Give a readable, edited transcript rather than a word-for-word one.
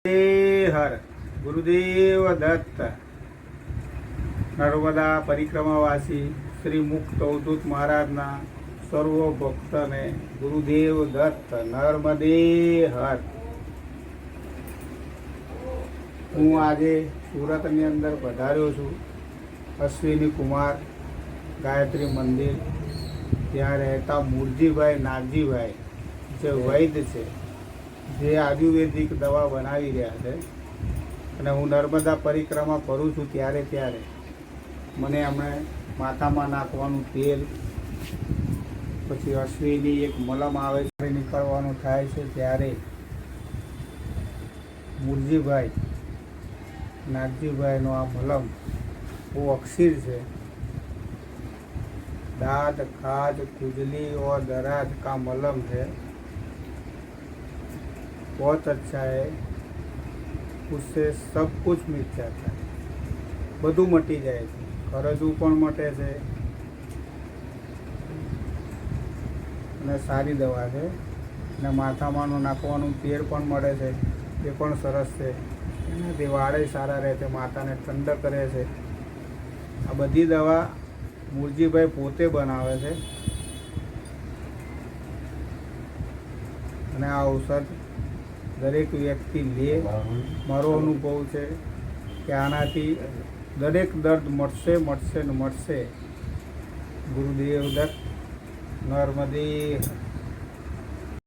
હર ગુરુદેવ દત્ત નર્મદા પરિક્રમાવાસી શ્રી મુક્ત અવધૂત મહારાજના સર્વ ભક્તને ગુરુદેવ દત્ત નર્મદે હર. હું આજે સુરતની અંદર પધાર્યો છું. અશ્વિની કુમાર ગાયત્રી મંદિર, ત્યાં રહેતા મૂળજીભાઈ નાગજીભાઈ જે વૈદ્ય છે, જે આયુર્વેદિક દવા બનાવી રહ્યા છે. અને હું નર્મદા પરિક્રમા કરું છું ત્યારે મને એમણે માથામાં નાખવાનું તેલ, પછી અશ્વિની એક મલમ આવે છે, નીકળવાનું થાય છે, ત્યારે મૂળજીભાઈ નાગજીભાઈનો આ મલમ બહુ અક્ષીર છે. दाद खाज खुजली और दराज का मलम है, बहुत अच्छा है. उससे सब कुछ मिट जाता है, બધું મટી જાય છે. ખરજવું પણ મટે છે અને સારી દવા છે. અને માથામાંનું નાખવાનું તેલ પણ મળે છે, એ પણ સરસ છે. એનાથી વાળે સારા રહે છે, માથાને ઠંડક કરે છે. આ બધી દવા મૂળજીભાઈ પોતે બનાવે છે. અને આ ઔષધ દરેક વ્યક્તિ લે. મારો અનુભવ છે કે આનાથી દરેક દર્દ મળશે ને મળશે. ગુરુદેવ દત્ત નર્મદે.